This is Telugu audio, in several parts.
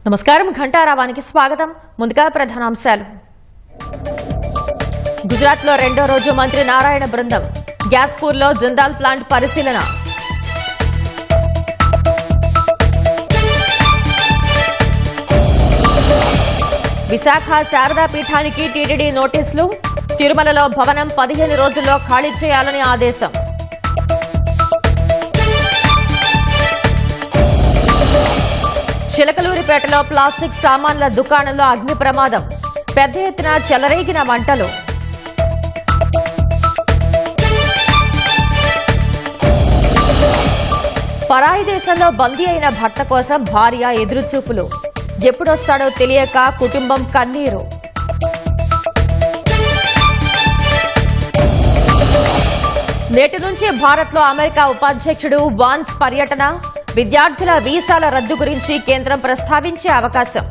నమస్కారం ఘంటారావానికి స్వాగతం. ముందుగా ప్రధానాంశాలు. గుజరాత్ లో రెండో రోజు మంత్రి నారాయణ బృందం గ్యాస్పూర్ లో జిందాల్ ప్లాంట్ పరిశీలన. విశాఖ శారదా పీఠానికి టీటీడీ నోటీసులు. తిరుమలలో భవనం 15 రోజుల్లో ఖాళీ చేయాలని ఆదేశం. చిలకలూరిపేటలో ప్లాస్టిక్ సామాన్ల దుకాణంలో అగ్ని ప్రమాదం. పెద్ద ఎత్తున చెలరేగిన మంటలు. పరాయి దేశంలో బందీ అయిన భర్త కోసం భార్య ఎదురుచూపులు. ఎప్పుడొస్తాడో తెలియక కుటుంబం కన్నీరు. నేటి నుంచి భారత్లో అమెరికా ఉపాధ్యక్షుడు వాన్స్ పర్యటన. విద్యార్థుల వీసాల రద్దు గురించి కేంద్రం ప్రస్తావించే అవకాశం.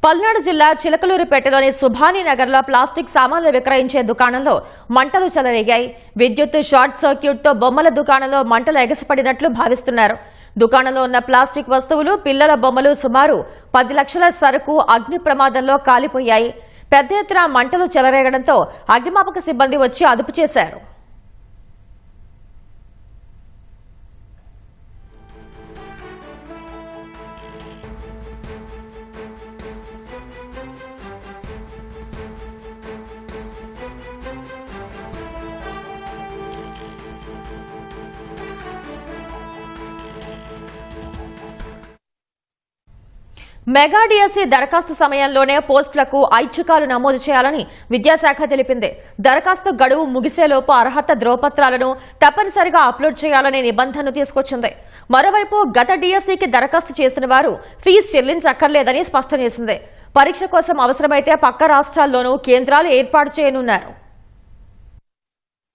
పల్నాడు జిల్లా చిలకలూరిపేటలోని సుభానీనగర్లో ప్లాస్టిక్ సామాన్లు విక్రయించే దుకాణంలో మంటలు చెలరేగాయి. విద్యుత్ షార్ట్ సర్క్యూట్తో బొమ్మల దుకాణంలో మంటలు ఎగసిపడినట్లు భావిస్తున్నారు. దుకాణంలో ఉన్న ప్లాస్టిక్ వస్తువులు, పిల్లల బొమ్మలు, సుమారు 10 లక్షల సరుకు అగ్ని ప్రమాదంలో కాలిపోయాయి. పెద్ద ఎత్తున మంటలు చెలరేగడంతో అగ్నిమాపక సిబ్బంది వచ్చి అదుపు చేశారు. మెగా డిఎస్సి దరఖాస్తు సమయంలోనే పోస్టులకు ఐచ్ఛికాలు నమోదు చేయాలని విద్యాశాఖ తెలిపింది. దరఖాస్తు గడువు ముగిసేలోపు అర్హత ధ్రువపత్రాలను తప్పనిసరిగా అప్లోడ్ చేయాలనే నిబంధనను తీసుకొచ్చింది. మరోవైపు గత డిఎస్సికి దరఖాస్తు చేసిన వారు ఫీజు చెల్లించక్కర్లేదని స్పష్టం చేసింది. పరీక్ష కోసం అవసరమైతే పక్క రాష్ట్రాల్లోనూ కేంద్రాలు ఏర్పాటు చేయనున్నారు.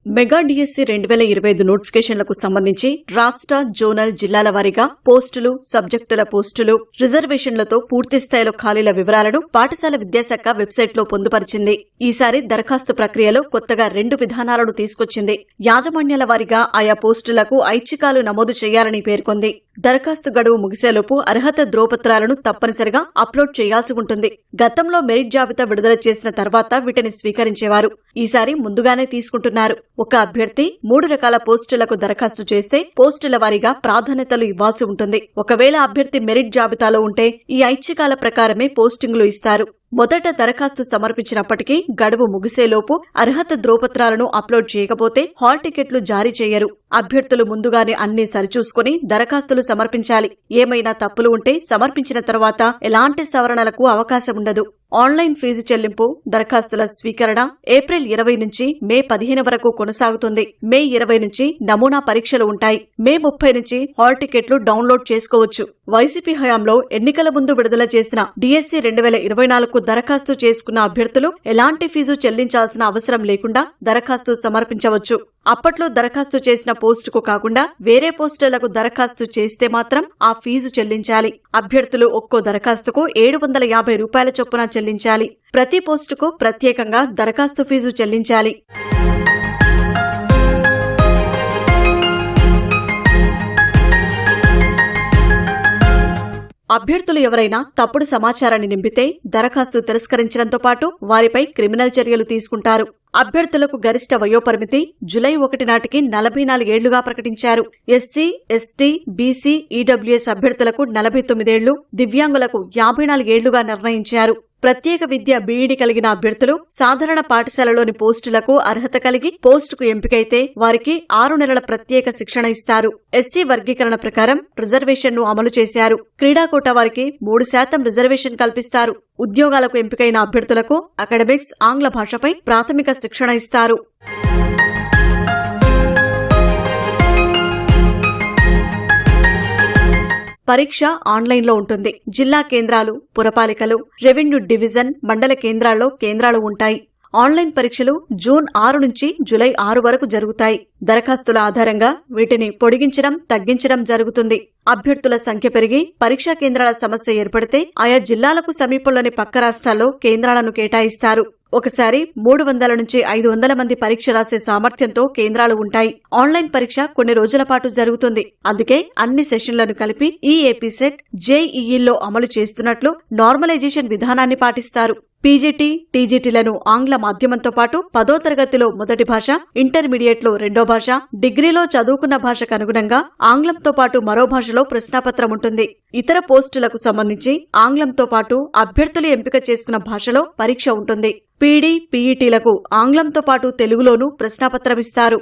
మెగా డిఎస్సి 2025 నోటిఫికేషన్లకు సంబంధించి రాష్ట్ర, జోనల్, జిల్లాల వారీగా పోస్టులు, సబ్జెక్టుల పోస్టులు, రిజర్వేషన్లతో పూర్తిస్థాయిలో ఖాళీల వివరాలను పాఠశాల విద్యాశాఖ వెబ్సైట్లో పొందుపరిచింది. ఈసారి దరఖాస్తు ప్రక్రియలో కొత్తగా 2 విధానాలను తీసుకొచ్చింది. యాజమాన్యాల వారీగా ఆయా పోస్టులకు ఐచ్ఛికాలు నమోదు చేయాలని పేర్కొంది. దరఖాస్తు గడువు ముగిసేలోపు అర్హత ధ్రువపత్రాలను తప్పనిసరిగా అప్లోడ్ చేయాల్సి ఉంటుంది. గతంలో మెరిట్ జాబితా విడుదల చేసిన తర్వాత వీటిని స్వీకరించేవారు. ఈసారి ముందుగానే తీసుకుంటున్నారు. ఒక అభ్యర్థి 3 రకాల పోస్టులకు దరఖాస్తు చేస్తే పోస్టుల వారీగా ప్రాధాన్యతలు ఇవ్వాల్సి ఉంటుంది. ఒకవేళ అభ్యర్థి మెరిట్ జాబితాలో ఉంటే ఈ ఐచ్ఛికాల ప్రకారమే పోస్టింగులు ఇస్తారు. మొదట దరఖాస్తు సమర్పించినప్పటికీ గడువు ముగిసేలోపు అర్హత ధ్రువపత్రాలను అప్లోడ్ చేయకపోతే హాల్ టికెట్లు జారీ చేయరు. అభ్యర్థులు ముందుగానే అన్ని సరిచూసుకుని దరఖాస్తులు సమర్పించాలి. ఏమైనా తప్పులు ఉంటే సమర్పించిన తర్వాత ఎలాంటి సవరణలకు అవకాశం ఉండదు. ఆన్లైన్ ఫీజు చెల్లింపు, దరఖాస్తుల స్వీకరణ ఏప్రిల్ 20 నుంచి మే 15 వరకు కొనసాగుతుంది. మే 20 నుంచి నమూనా పరీక్షలు ఉంటాయి. మే 30 నుంచి హాల్ టికెట్లు డౌన్లోడ్ చేసుకోవచ్చు. వైసీపీ హయాంలో ఎన్నికల ముందు విడుదల చేసిన డిఎస్సి 2024కు దరఖాస్తు చేసుకున్న అభ్యర్థులు ఎలాంటి ఫీజు చెల్లించాల్సిన అవసరం లేకుండా దరఖాస్తు సమర్పించవచ్చు. అప్పట్లో దరఖాస్తు చేసిన పోస్టుకు కాకుండా వేరే పోస్టులకు దరఖాస్తు చేస్తే మాత్రం ఆ ఫీజు చెల్లించాలి. అభ్యర్థులు ఒక్కో దరఖాస్తుకు 750 రూపాయల చొప్పున చెల్లించాలి. ప్రతి పోస్టుకు ప్రత్యేకంగా దరఖాస్తు ఫీజు చెల్లించాలి. అభ్యర్థులు ఎవరైనా తప్పుడు సమాచారాన్ని నింపితే దరఖాస్తు తిరస్కరించడంతో పాటు వారిపై క్రిమినల్ చర్యలు తీసుకుంటారు. అభ్యర్థులకు గరిష్ట వయోపరిమితి జులై 1 నాటికి 44 ఏళ్లుగా ప్రకటించారు. ఎస్సీ, ఎస్టీ, బీసీ, ఈడబ్ల్యూఎస్ అభ్యర్థులకు 49 ఏళ్లు, దివ్యాంగులకు 54 ఏళ్లుగా నిర్ణయించారు. ప్రత్యేక విద్య బీఈడీ కలిగిన అభ్యర్థులు సాధారణ పాఠశాలలోని పోస్టులకు అర్హత కలిగి పోస్టుకు ఎంపికైతే వారికి 6 నెలల ప్రత్యేక శిక్షణ ఇస్తారు. ఎస్సీ వర్గీకరణ ప్రకారం రిజర్వేషన్ను అమలు చేశారు. క్రీడా కోటా వారికి 3% రిజర్వేషన్ కల్పిస్తారు. ఉద్యోగాలకు ఎంపికైన అభ్యర్థులకు అకాడమిక్స్, ఆంగ్ల భాషపై ప్రాథమిక శిక్షణ ఇస్తారు. పరీక్ష ఆన్లైన్లో ఉంటుంది. జిల్లా కేంద్రాలు, పురపాలికలు, రెవెన్యూ డివిజన్, మండల కేంద్రాల్లో కేంద్రాలు ఉంటాయి. ఆన్లైన్ పరీక్షలు జూన్ 6 నుంచి జూలై 6 వరకు జరుగుతాయి. దరఖాస్తుల ఆధారంగా వీటిని పొడిగించడం, తగ్గించడం జరుగుతుంది. అభ్యర్థుల సంఖ్య పెరిగి పరీక్షా కేంద్రాల సమస్య ఏర్పడితే ఆయా జిల్లాలకు సమీపంలోని పక్క రాష్ట్రాల్లో కేంద్రాలను కేటాయిస్తారు. ఒకసారి 300 నుంచి 500 మంది పరీక్ష రాసే సామర్థ్యంతో కేంద్రాలు ఉంటాయి. ఆన్లైన్ పరీక్ష కొన్ని రోజుల పాటు జరుగుతుంది. అందుకే అన్ని సెషన్లను కలిపి ఈ ఏపీ సెట్ జేఈఈలో అమలు చేస్తున్నట్లు నార్మలైజేషన్ విధానాన్ని పాటిస్తారు. పీజీటీ, టీజీటీలను ఆంగ్ల మాధ్యమంతో పాటు 10వ తరగతిలో మొదటి భాష, ఇంటర్మీడియట్లో రెండో భాష, డిగ్రీలో చదువుకున్న భాషకు అనుగుణంగా ఆంగ్లంతో పాటు మరో భాషలో ప్రశ్నాపత్రం ఉంటుంది. ఇతర పోస్టులకు సంబంధించి ఆంగ్లంతో పాటు అభ్యర్థులు ఎంపిక చేసుకున్న భాషలో పరీక్ష ఉంటుంది. పీడీ, పీఈటీలకు ఆంగ్లంతో పాటు తెలుగులోనూ ప్రశ్నాపత్రం ఇస్తారు.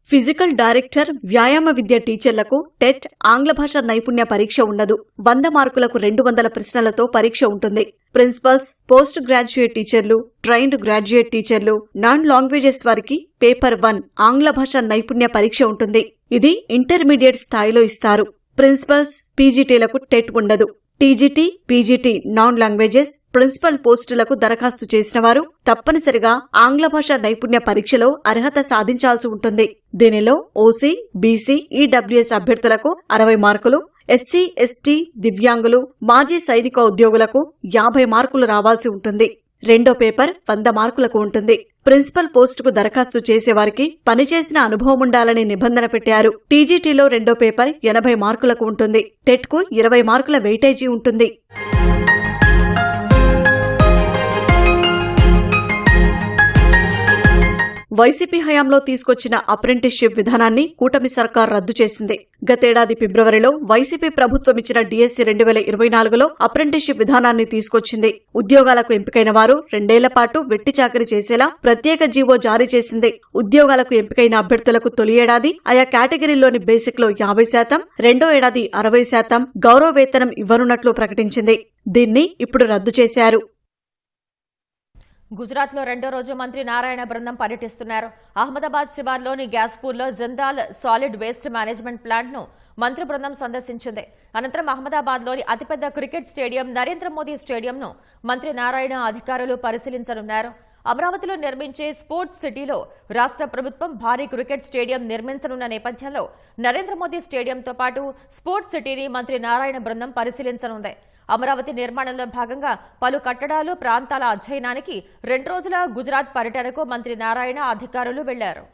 ఫిజికల్ డైరెక్టర్, వ్యాయామ విద్య టీచర్లకు టెట్ ఆంగ్ల భాష నైపుణ్య పరీక్ష ఉండదు. 100 మార్కులకు 200 ప్రశ్నలతో పరీక్ష ఉంటుంది. ప్రిన్సిపల్స్, పోస్ట్ గ్రాడ్యుయేట్ టీచర్లు, ట్రైన్డ్ గ్రాడ్యుయేట్ టీచర్లు, నాన్ లాంగ్వేజెస్ వారికి పేపర్ 1 ఆంగ్ల భాష నైపుణ్య పరీక్ష ఉంటుంది. ఇది ఇంటర్మీడియట్ స్థాయిలో ఇస్తారు. ప్రిన్సిపల్స్, పీజీటీలకు టెట్ ఉండదు. TGT, PGT non languages principal పోస్టులకు దరఖాస్తు చేసిన వారు తప్పనిసరిగా ఆంగ్ల భాష నైపుణ్య పరీక్షలో అర్హత సాధించాల్సి ఉంటుంది. దీనిలో ఓసీ, బీసీ, ఈడబ్ల్యూఎస్ అభ్యర్థులకు 60 మార్కులు, ఎస్సీ, ఎస్టీ, దివ్యాంగులు, మాజీ సైనిక ఉద్యోగులకు 50 మార్కులు రావాల్సి ఉంటుంది. రెండో పేపర్ 100 మార్కులకు ఉంటుంది. ప్రిన్సిపల్ పోస్టుకు దరఖాస్తు చేసేవారికి పనిచేసిన అనుభవం ఉండాలని నిబంధన పెట్టారు. టీజీటీలో రెండో పేపర్ 80 మార్కులకు ఉంటుంది. టెట్కు 20 మార్కుల వెయిటేజీ ఉంటుంది. వైసీపీ హయాంలో తీసుకొచ్చిన అప్రెంటిస్షిప్ విధానాన్ని కూటమి సర్కార్ రద్దు చేసింది. గతేడాది ఫిబ్రవరిలో వైసీపీ ప్రభుత్వం ఇచ్చిన డిఎస్సి 2024లో అప్రెంటిస్షిప్ విధానాన్ని తీసుకొచ్చింది. ఉద్యోగాలకు ఎంపికైన వారు 2 ఏళ్ల పాటు వెట్టి చాకరీ చేసేలా ప్రత్యేక జీవో జారీ చేసింది. ఉద్యోగాలకు ఎంపికైన అభ్యర్థులకు తొలి ఏడాది ఆయా కేటగిరీలోని బేసిక్లో 50%, రెండో ఏడాది 60% గౌరవ వేతనం ఇవ్వనున్నట్లు ప్రకటించింది. దీన్ని ఇప్పుడు రద్దు చేశారు. గుజరాత్లో రెండో రోజు మంత్రి నారాయణ బృందం పర్యటిస్తున్నారు. అహ్మదాబాద్ శివార్లోని గ్యాస్పూర్లో జిందాల్ సాలిడ్ వేస్ట్ మేనేజ్మెంట్ ప్లాంట్ను మంత్రి బృందం సందర్శించింది. అనంతరం అహ్మదాబాద్లోని అతిపెద్ద క్రికెట్ స్టేడియం నరేంద్ర మోదీ స్టేడియంను మంత్రి నారాయణ అధికారులు పరిశీలించనున్నారు. అమరావతిలో నిర్మించే స్పోర్ట్స్ సిటీలో రాష్ట్ర ప్రభుత్వం భారీ క్రికెట్ స్టేడియం నిర్మించనున్న నేపథ్యంలో నరేంద్ర మోదీ స్టేడియంతో పాటు స్పోర్ట్స్ సిటీని మంత్రి నారాయణ బృందం పరిశీలించనుంది. అమరావతి నిర్మాణంలో భాగంగా పలు కట్టడాలు, ప్రాంతాల అధ్యయనానికి 2 రోజుల గుజరాత్ పర్యటనకు మంత్రి నారాయణ అధికారులు వెళ్లారు.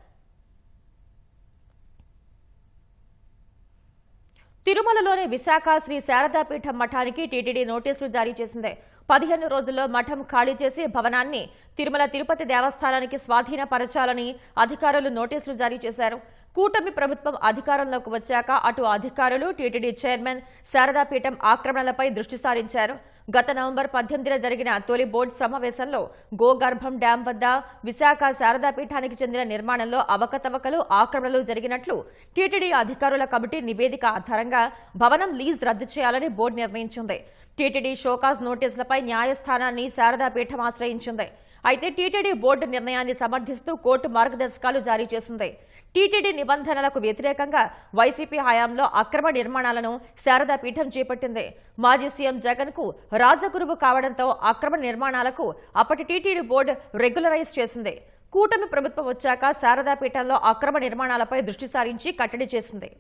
తిరుమలలోని విశాఖ శ్రీ శారదాపీఠం మఠానికి టీటీడీ నోటీసులు జారీ చేసింది. 15 రోజుల్లో మఠం ఖాళీ చేసి భవనాన్ని తిరుమల తిరుపతి దేవస్థానానికి స్వాధీనపరచాలని అధికారులు నోటీసులు జారీ చేశారు. కూటమి ప్రభుత్వం అధికారంలోకి వచ్చాక అటు అధికారులు, టీటీడీ చైర్మన్ శారదాపీఠం ఆక్రమణలపై దృష్టి సారించారు. గత నవంబర్ 18న జరిగిన తొలి బోర్డు సమావేశంలో గోగర్భం డ్యాం వద్ద విశాఖ శారదాపీఠానికి చెందిన నిర్మాణంలో అవకతవకలు, ఆక్రమణలు జరిగినట్లు టీటీడీ అధికారుల కమిటీ నివేదిక ఆధారంగా భవనం లీజ్ రద్దు చేయాలని బోర్డు నిర్ణయించింది. టీటీడీ షోకాజ్ నోటీసులపై న్యాయస్థానాన్ని శారదాపీఠం ఆశ్రయించింది. అయితే టీటీడీ బోర్డు నిర్ణయాన్ని సమర్థిస్తూ కోర్టు మార్గదర్శకాలు జారీ చేసింది. టీటీడీ నిబంధనలకు వ్యతిరేకంగా వైసీపీ హయాంలో అక్రమ నిర్మాణాలను శారదాపీఠం చేపట్టింది. మాజీ సీఎం జగన్ కు రాజగురువు కావడంతో అక్రమ నిర్మాణాలకు అప్పటి టీటీడీ బోర్డు రెగ్యులరైజ్ చేసింది. కూటమి ప్రభుత్వం వచ్చాక శారదాపీఠంలో అక్రమ నిర్మాణాలపై దృష్టి సారించి కట్టడి చేసింది.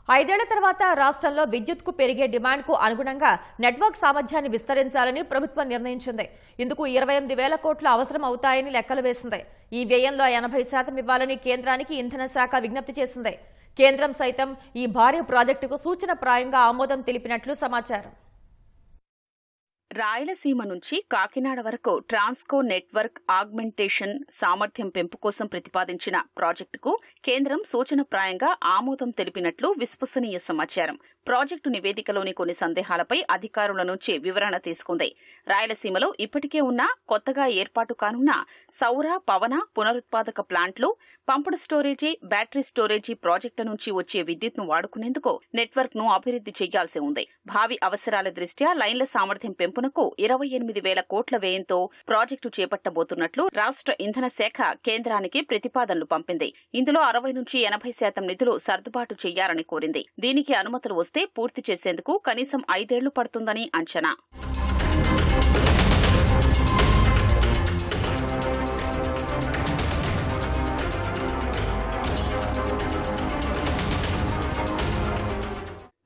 5 ఏళ్ల తర్వాత రాష్ట్రంలో విద్యుత్కు పెరిగే డిమాండ్కు అనుగుణంగా నెట్వర్క్ సామర్థ్యాన్ని విస్తరించాలని ప్రభుత్వం నిర్ణయించింది. ఇందుకు 28,000 కోట్లు అవసరం అవుతాయని లెక్కలు వేసింది. ఈ వ్యయంలో 80% ఇవ్వాలని కేంద్రానికి ఇంధన శాఖ విజ్ఞప్తి చేసింది. కేంద్రం సైతం ఈ భారీ ప్రాజెక్టుకు సూచనప్రాయంగా ఆమోదం తెలిపినట్లు సమాచారం. రాయలసీమ నుంచి కాకినాడ వరకు ట్రాన్స్కో నెట్వర్క్ ఆగ్మెంటేషన్ సామర్థ్యం పెంపు కోసం ప్రతిపాదించిన ప్రాజెక్టుకు కేంద్రం సూచనప్రాయంగా ఆమోదం తెలిపినట్లు విశ్వసనీయ సమాచారం. ప్రాజెక్టు నివేదికలోని కొన్ని సందేహాలపై అధికారుల నుంచి వివరణ తీసుకుంది. రాయలసీమలో ఇప్పటికే ఉన్న కొత్తగా ఏర్పాటు కానున్న సౌర, పవన, పునరుత్పాదక ప్లాంట్లు, పంపుడు స్టోరేజీ, బ్యాటరీ స్టోరేజీ ప్రాజెక్టుల నుంచి వచ్చే విద్యుత్ను వాడుకునేందుకు నెట్వర్క్ ను అభివృద్ధి చేయాల్సి ఉంది. భావి అవసరాల దృష్ట్యా లైన్ల సామర్థ్యం పెంపునకు 28,000 కోట్ల వ్యయంతో ప్రాజెక్టు చేపట్టబోతున్నట్లు రాష్ట్ర ఇంధన శాఖ కేంద్రానికి ప్రతిపాదనలు పంపింది. ఇందులో 60 నుంచి 80% నిధులు సర్దుబాటు చేయాలని కోరింది. దీనికి అనుమతులు వస్తే పూర్తి చేసేందుకు కనీసం 5 ఏళ్లు పడుతుందని అంచనా.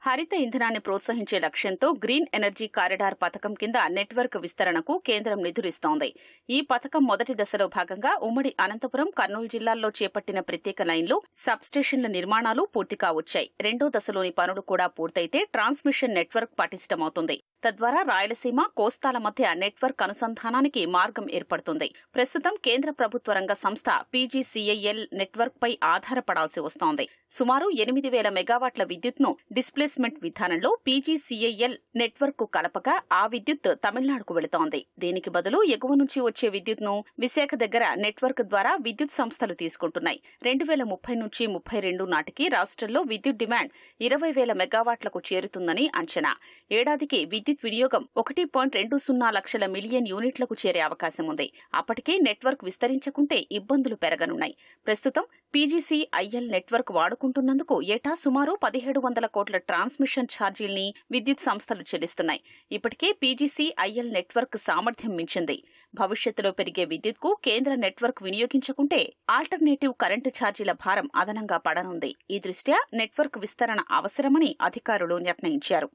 హరిత ఇంధనాన్ని ప్రోత్సహించే లక్ష్యంతో గ్రీన్ ఎనర్జీ కారిడార్ పథకం కింద నెట్వర్క్ విస్తరణకు కేంద్రం నిధులిస్తోంది. ఈ పథకం మొదటి దశలో భాగంగా ఉమ్మడి అనంతపురం, కర్నూలు జిల్లాల్లో చేపట్టిన ప్రత్యేక లైన్లు, సబ్స్టేషన్ల నిర్మాణాలు పూర్తి కావచ్చాయి. రెండో దశలోని పనులు కూడా పూర్తయితే ట్రాన్స్మిషన్ నెట్వర్క్ పటిష్టమవుతుంది. తద్వారా రాయలసీమ, కోస్తాల మధ్య నెట్వర్క్ అనుసంధానానికి మార్గం ఏర్పడుతుంది. ప్రస్తుతం కేంద్ర ప్రభుత్వ రంగ సంస్థ పీజీసీఐఎల్ నెట్వర్క్ పై ఆధారపడాల్సి వస్తోంది. సుమారు 8,000 మెగావాట్ల విద్యుత్ను డిస్ప్లేస్మెంట్ విధానంలో పీజీసీఐఎల్ నెట్వర్క్ కు కలపగా ఆ విద్యుత్ తమిళనాడుకు వెళుతోంది. దీనికి బదులు ఎగువ నుంచి వచ్చే విద్యుత్ను విశాఖ దగ్గర నెట్వర్క్ ద్వారా విద్యుత్ సంస్థలు తీసుకుంటున్నాయి. 2030 నుంచి 32 నాటికి రాష్ట్రంలో విద్యుత్ డిమాండ్ 20,000 మెగావాట్లకు చేరుతుందని అంచనా. ఏడాదికి విద్యుత్ వినియోగం 1.20 లక్షల మిలియన్ యూనిట్లకు చేరే అవకాశం ఉంది. అప్పటికే నెట్వర్క్ విస్తరించకుంటే ఇబ్బందులు పెరగనున్నాయి. ప్రస్తుతం పీజీసీఐఎల్ నెట్వర్క్ వాడుకుంటున్నందుకు ఏటా సుమారు 1,700 కోట్ల ట్రాన్స్మిషన్ ఛార్జీల్ని విద్యుత్ సంస్థలు చెల్లిస్తున్నాయి. ఇప్పటికే పీజీసీఐఎల్ నెట్వర్క్ సామర్థ్యం మించింది. భవిష్యత్తులో పెరిగే విద్యుత్కు కేంద్ర నెట్వర్క్ వినియోగించకుంటే ఆల్టర్నేటివ్ కరెంటు ఛార్జీల భారం అదనంగా పడనుంది. ఈ దృష్ట్యా నెట్వర్క్ విస్తరణ అవసరమని అధికారులు నిర్ణయించారు.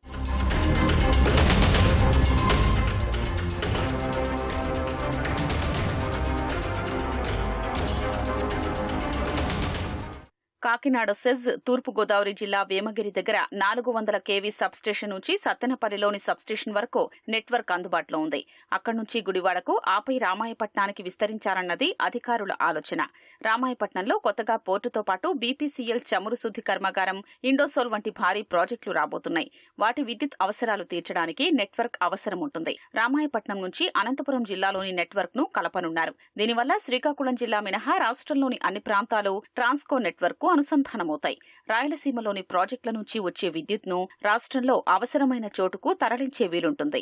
కాకినాడ సెజ్ తూర్పుగోదావరి జిల్లా వేమగిరి దగ్గర 400 కేవీ సబ్స్టేషన్ నుంచి సత్తెనపల్లిలోని సబ్స్టేషన్ వరకు నెట్వర్క్ అందుబాటులో ఉంది. అక్కడి నుంచి గుడివాడకు, ఆపై రామాయపట్నానికి విస్తరించాలన్నది అధికారుల ఆలోచన. రామాయపట్నంలో కొత్తగా పోర్టుతో పాటు బీపీసీఎల్ చమురు శుద్ధి కర్మాగారం, ఇండోసోల్ వంటి భారీ ప్రాజెక్టులు రాబోతున్నాయి. వాటి విద్యుత్ అవసరాలు తీర్చడానికి నెట్వర్క్ అవసరం ఉంటుంది. రామాయపట్నం నుంచి అనంతపురం జిల్లాలోని నెట్వర్క్ ను కలపనున్నారు. దీనివల్ల శ్రీకాకుళం జిల్లా మినహా రాష్ట్రంలోని అన్ని ప్రాంతాలు ట్రాన్స్కో నెట్వర్క్ అనుసంధానమవుతాయి. రాయలసీమలోని ప్రాజెక్టుల నుంచి వచ్చే విద్యుత్ను రాష్ట్రంలో అవసరమైన చోటుకు తరలించే వీలుంటుంది.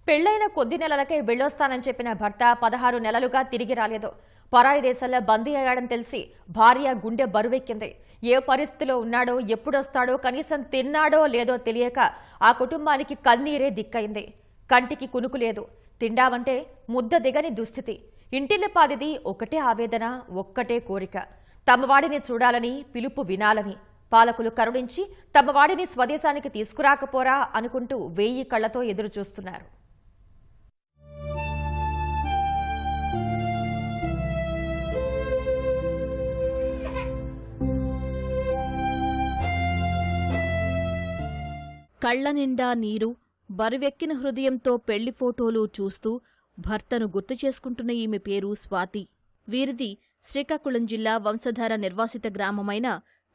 పెళ్లైన కొద్ది నెలలకే వెళ్ళొస్తానని చెప్పిన భర్త 16 నెలలుగా తిరిగి రాలేదు. పరాయి దేశాల్లో బందీ అయ్యాడని తెలిసి భార్య గుండె బరువెక్కింది. ఏ పరిస్థితిలో ఉన్నాడో, ఎప్పుడొస్తాడో, కనీసం తిన్నాడో లేదో తెలియక ఆ కుటుంబానికి కన్నీరే దిక్కైంది. కంటికి కునుకు లేదు. తిండావంటే ముద్ద దిగని దుస్థితి. ఇంటిల్లిపాదిది ఒకటే ఆవేదన, ఒక్కటే కోరిక. తమ వాడిని చూడాలని, పిలుపు వినాలని. పాలకులు కరుణించి తమ వాడిని స్వదేశానికి తీసుకురాకపోరా అనుకుంటూ 1000 కళ్లతో ఎదురు చూస్తున్నారు. కళ్ల నిండా నీరు, బరువెక్కిన హృదయంతో పెళ్లి ఫోటోలు చూస్తూ భర్తను గుర్తు చేసుకుంటున్న ఈమె పేరు స్వాతి. వీరిది శ్రీకాకుళం జిల్లా వంశధార నిర్వాసిత గ్రామమైన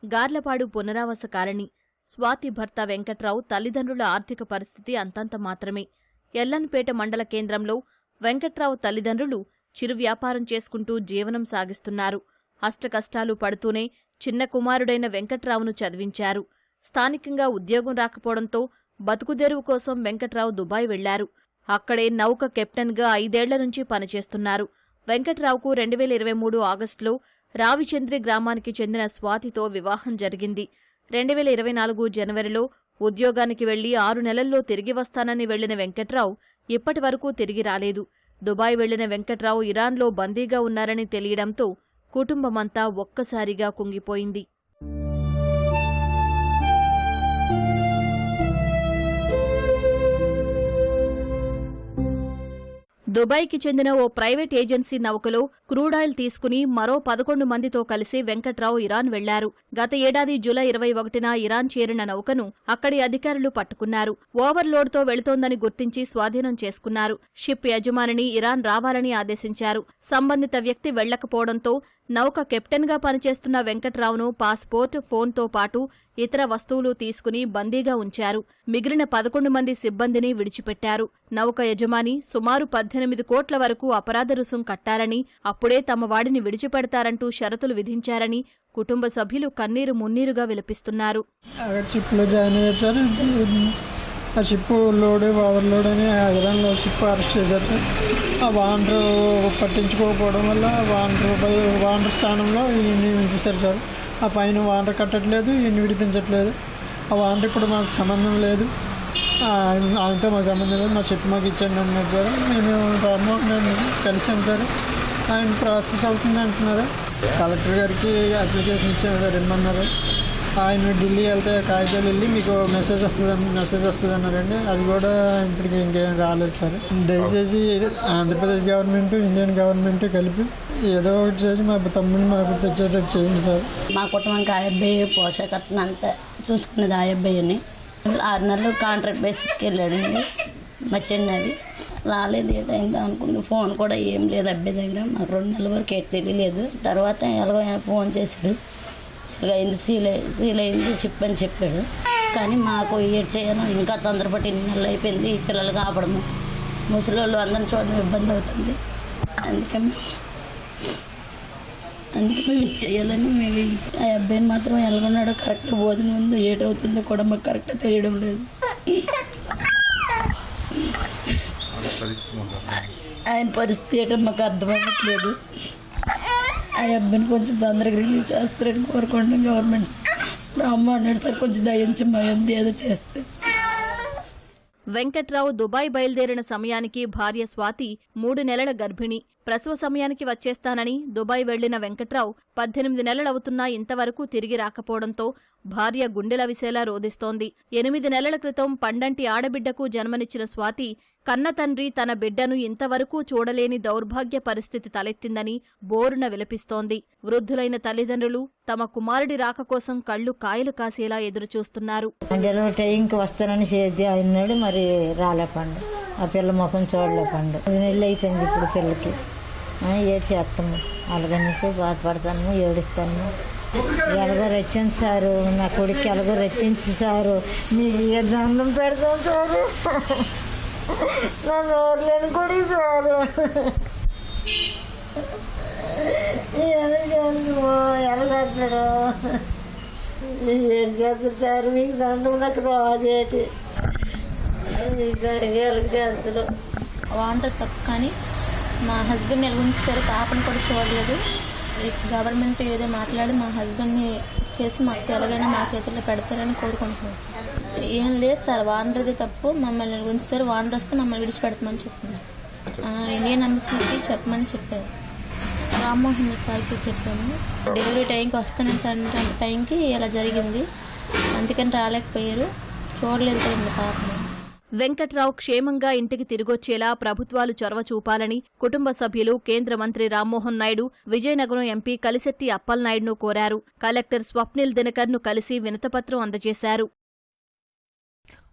గార్లపాడు పునరావాస కాలనీ. స్వాతి భర్త వెంకట్రావు తల్లిదండ్రుల ఆర్థిక పరిస్థితి అంతంత మాత్రమే. ఎల్లన్పేట మండల కేంద్రంలో వెంకట్రావు తల్లిదండ్రులు చిరు వ్యాపారం చేసుకుంటూ జీవనం సాగిస్తున్నారు. అష్టకష్టాలు పడుతూనే చిన్న కుమారుడైన వెంకట్రావును చదివించారు. స్థానికంగా ఉద్యోగం రాకపోవడంతో బతుకుదెరువు కోసం వెంకట్రావు దుబాయ్ వెళ్లారు. అక్కడే నౌక కెప్టెన్గా 5 ఏళ్ల నుంచి పనిచేస్తున్నారు. వెంకట్రావుకు 2023 ఆగస్టులో రావిచంద్రి గ్రామానికి చెందిన స్వాతితో వివాహం జరిగింది. 2024 జనవరిలో ఉద్యోగానికి వెళ్లి 6 నెలల్లో తిరిగి వస్తానని వెళ్లిన వెంకట్రావు ఇప్పటి వరకు తిరిగి రాలేదు. దుబాయ్ వెళ్లిన వెంకట్రావు ఇరాన్లో బందీగా ఉన్నారని తెలియడంతో కుటుంబమంతా ఒక్కసారిగా కుంగిపోయింది. దుబాయ్కి చెందిన ఓ ప్రైవేట్ ఏజెన్సీ నౌకలో క్రూడాయిల్ తీసుకుని మరో 11 మందితో కలిసి వెంకట్రావు ఇరాన్ వెళ్లారు. గత ఏడాది జూలై 21న ఇరాన్ చేరిన నౌకను అక్కడి అధికారులు పట్టుకున్నారు. ఓవర్లోడ్తో వెళుతోందని గుర్తించి స్వాధీనం చేసుకున్నారు. షిప్ యజమానిని ఇరాన్ రావాలని ఆదేశించారు. సంబంధిత వ్యక్తి వెళ్లకపోవడంతో నౌక కెప్టెన్గా పనిచేస్తున్న వెంకట్రావును పాస్పోర్ట్, ఫోన్తో పాటు ఇతర వస్తువులు తీసుకుని బందీగా ఉంచారు. మిగిలిన 11 మంది సిబ్బందిని విడిచిపెట్టారు. నౌక యజమాని సుమారు 18 కోట్ల వరకు అపరాధ రుసుం కట్టారని, అప్పుడే తమ వాడిని విడిచిపెడతారంటూ షరతులు విధించారని కుటుంబ సభ్యులు కన్నీరు మున్నీరుగా విలపిస్తున్నారు. ఆ షిప్ ఓవర్లోడ్ అని ఇరాన్లో షిప్ అరెస్ట్ చేశారు. ఆ వానరు పట్టించుకోకపోవడం వల్ల వానరు స్థానంలో ఈయన్ని ఉంచేశారు సార్. ఆ పైన వానరు కట్టట్లేదు, ఈయన్ని విడిపించట్లేదు. ఆ వానరు ఇప్పుడు మాకు సంబంధం లేదు, ఆయనతో మాకు సంబంధం లేదు, మా షిప్ మాకు ఇచ్చండి అన్నారు సార్. నేను కలిసాను సార్. ఆయన ప్రాసెస్ అవుతుంది అంటున్నారు. కలెక్టర్ గారికి అప్లికేషన్ ఇచ్చాను సార్, ఇమ్మన్నారు. ఆయన ఢిల్లీ వెళ్తే కాగితాలు వెళ్ళి మీకు మెసేజ్ వస్తుంది అన్నారండి. అది కూడా ఇప్పటికి ఇంకేం రాలేదు సార్. దయచేసి ఆంధ్రప్రదేశ్ గవర్నమెంట్ ఇండియన్ గవర్నమెంట్ కలిపి ఏదో ఒకటి చేసి మా తమ్ముడిని మాకు తెచ్చేటట్టు చేయండి సార్. మా కుటుంబానికి ఆ అబ్బాయి పోషకత్వం అంతా చూసుకునేది. ఆ అబ్బాయిని 6 నెలలు కాంట్రాక్ట్ బేసిక్కి వెళ్ళాడండి. మా చిన్నవి రాలేదు, ఏదైందా అనుకుంది. ఫోన్ కూడా ఏం లేదు అబ్బాయి దగ్గర. మాకు 2 నెలల వరకు ఏం తెలియలేదు. తర్వాత ఎలాగో ఫోన్ చేశాడు, ఇలాగ అయింది, సీల్ అయింది షిప్ అని చెప్పాడు. కానీ మాకు ఏడ్ చేయాలో ఇంకా తొందరపడి 2 నెలలు అయిపోయింది. ఈ పిల్లలు కాపడము, ముసలి వాళ్ళు అందరిని చూడడం ఇబ్బంది అవుతుంది. అందుకే మేము చేయాలని మేము ఆ అబ్బాయిని మాత్రం ఎలాగొన్నాడో కరెక్ట్ భోజనం ఉందో ఏటవుతుందో కూడా మాకు కరెక్ట్ తెలియడం లేదు. ఆయన పరిస్థితి ఏంటో మాకు అర్థం అవ్వట్లేదు. ఆ అబ్బాయిని కొంచెం తొందరగా రిలీజ్ చేస్తారని కోరుకుంటాం గవర్నమెంట్. అమ్మ అన్నాడు సార్, కొంచెం దయించి మా ఏదో చేస్తే. వెంకట్రావు దుబాయ్ బయలుదేరిన సమయానికి భార్య స్వాతి 3 నెలల గర్భిణి. ప్రసవ సమయానికి వచ్చేస్తానని దుబాయ్ వెళ్లిన వెంకట్రావు 18 నెలలవుతున్నా ఇంతవరకు తిరిగి రాకపోవడంతో భార్య గుండెలవిసేలా రోదిస్తోంది. 8 నెలల క్రితం పండంటి ఆడబిడ్డకు జన్మనిచ్చిన స్వాతి కన్న తండ్రి తన బిడ్డను ఇంతవరకు చూడలేని దౌర్భాగ్య పరిస్థితి తలెత్తిందని బోరున విలపిస్తోంది. వృద్ధులైన తల్లిదండ్రులు తమ కుమారుడి రాక కోసం కళ్లు కాయలు కాసేలా ఎదురుచూస్తున్నారు. టైంకి వస్తానని చేద్దాం అన్నాడు, మరి రాలేపండు. ఆ పిల్ల ముఖం చూడలేపండు. 10 నెలలు అయిపోయింది ఇప్పుడు పిల్లకి. ఏడు చేస్తాము, అలాగనేసి బాధపడతాను, ఏడుస్తాను. ఎలాగో రచించారు నా కొడుకు, ఎలాగో రచించి సారు మీ దండం పెడతాం సారు. నన్ను ఓర్లేని కొడుకు సారు. ఎలాగంటాడు, ఏడు చేస్తారు సార్, మీకు దండం నాకు రాదేటి చేస్తారు. వాంటర్ తప్పు, కానీ మా హస్బెండ్ నిలగుంచారు. పాపను కూడా చూడలేదు. గవర్నమెంట్ ఏదో మాట్లాడి మా హస్బెండ్ని చేసి మాకు ఎలాగైనా మా చేతుల్లో పెడతారని కోరుకుంటున్నాం సార్. ఏం లేదు సార్, వాండర్ది తప్పు. మమ్మల్ని నిలగుంచారు. వాండర్ వస్తే మమ్మల్ని విడిచిపెడతామని చెప్తున్నారు. ఇండియన్ ఎంబసీకి చెప్పమని చెప్పారు. రామ్మోహన్ సార్కి చెప్పాను. డెలివరీ టైంకి వస్తాను సార్ టైంకి ఇలా జరిగింది, అందుకని రాలేకపోయారు. చూడలేదు కదండి పాపను. వెంకట్రావు క్షేమంగా ఇంటికి తిరిగొచ్చేలా ప్రభుత్వాలు చొరవ చూపాలని కుటుంబ సభ్యులు కేంద్ర మంత్రి రామ్మోహన్ నాయుడు, విజయనగరం ఎంపీ కలిశెట్టి అప్పలనాయుడును కోరారు. కలెక్టర్ స్వప్నిల్ దినకర్ను కలిసి వినతిపత్రం అందజేశారు.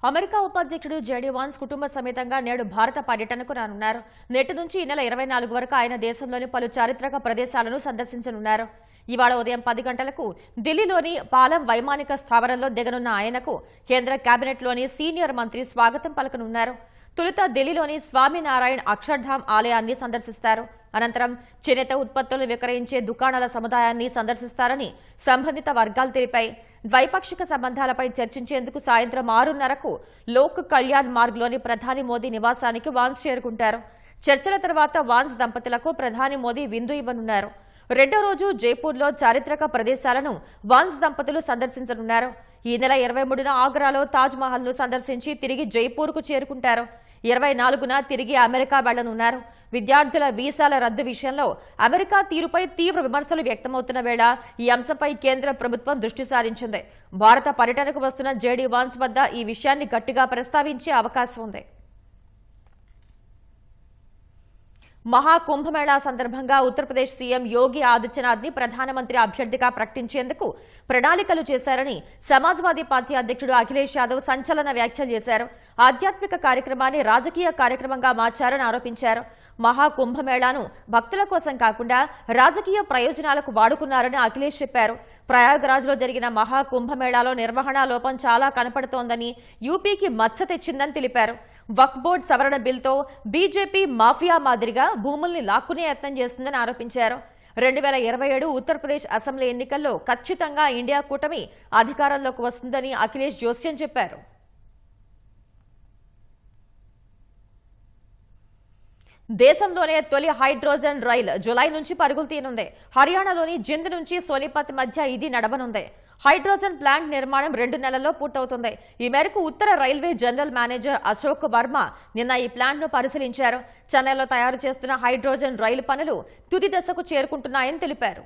అమెరికా ఉపాధ్యక్షుడు జేడీ వాన్స్ కుటుంబ సమేతంగా నేడు భారత పర్యటనకు రానున్నారు. నేటి నుంచి ఈ నెల 24 వరకు ఆయన దేశంలోని పలు చారిత్రక ప్రదేశాలను సందర్శించనున్నారు. ఇవాళ ఉదయం 10 గంటలకు ఢిల్లీలోని పాలెం వైమానిక స్థావరంలో దిగనున్న ఆయనకు కేంద్ర కేబినెట్లోని సీనియర్ మంత్రి స్వాగతం పలకనున్నారు. తొలుత ఢిల్లీలోని స్వామినారాయణ్ అక్షర్ధామ్ ఆలయాన్ని సందర్శిస్తారు. అనంతరం చేనేత ఉత్పత్తులను విక్రయించే దుకాణాల సముదాయాన్ని సందర్శిస్తారని సంబంధిత వర్గాలు తెలిపాయి. ద్వైపాక్షిక సంబంధాలపై చర్చించేందుకు సాయంత్రం 6:30కు లోక్ కళ్యాణ్ మార్గ్లోని ప్రధాని మోదీ నివాసానికి వాన్స్ చేరుకుంటారు. చర్చల తర్వాత వాన్స్ దంపతులకు ప్రధాని మోదీ విందు ఇవ్వనున్నారు. రెండో రోజు జైపూర్లో చారిత్రక ప్రదేశాలను వాన్స్ దంపతులు సందర్శించనున్నారు. ఈ నెల 23న ఆగ్రాలో తాజ్ మహల్ ను సందర్శించి తిరిగి జైపూర్కు చేరుకుంటారు. 24న తిరిగి అమెరికా వెళ్లనున్నారు. విద్యార్థుల వీసాల రద్దు విషయంలో అమెరికా తీరుపై తీవ్ర విమర్శలు వ్యక్తమవుతున్న వేళ ఈ అంశంపై కేంద్ర ప్రభుత్వం దృష్టి సారించింది. భారత పర్యటనకు వస్తున్న జేడీ వాన్స్ వద్ద ఈ విషయాన్ని గట్టిగా ప్రస్తావించే అవకాశం ఉంది. మహాకుంభమేళా సందర్భంగా ఉత్తరప్రదేశ్ సీఎం యోగి ఆదిత్యనాథ్ ని ప్రధానమంత్రి అభ్యర్థిగా ప్రకటించేందుకు ప్రణాళికలు చేశారని సమాజ్వాదీ పార్టీ అధ్యక్షుడు అఖిలేష్ యాదవ్ సంచలన వ్యాఖ్యలు చేశారు. ఆధ్యాత్మిక కార్యక్రమాన్ని రాజకీయ కార్యక్రమంగా మార్చారని ఆరోపించారు. మహాకుంభమేళాను భక్తుల కోసం కాకుండా రాజకీయ ప్రయోజనాలకు వాడుకున్నారని అఖిలేష్ చెప్పారు. ప్రయాగ్రాజ్లో జరిగిన మహాకుంభమేళాలో నిర్వహణ లోపం చాలా కనపడుతోందని, యూపీకి మచ్చ తెచ్చిందని తెలిపారు. వక్ఫ్ బోర్డు సవరణ బిల్తో బీజేపీ మాఫియా మాదిరిగా భూముల్ని లాక్కునే యత్నం చేస్తుందని ఆరోపించారు. 2027 ఉత్తరప్రదేశ్ అసెంబ్లీ ఎన్నికల్లో ఖచ్చితంగా ఇండియా కూటమి అధికారంలోకి వస్తుందని అఖిలేష్ జోస్యం చెప్పారు. దేశంలోనే తొలి హైడ్రోజన్ రైలు జులై నుంచి పరుగులు తీయనుంది. హర్యానాలోని జింద్ నుంచి సోనిపత్ మధ్య ఇది నడవనుంది. హైడ్రోజన్ ప్లాంట్ నిర్మాణం 2 నెలల్లో పూర్తవుతుంది. ఈ మేరకు ఉత్తర railway general manager Ashok Varma నిన్న ఈ ప్లాంట్ ను పరిశీలించారు. చెన్నైలో తయారు చేస్తున్న హైడ్రోజన్ రైలు పనులు తుది దశకు చేరుకుంటున్నాయని తెలిపారు.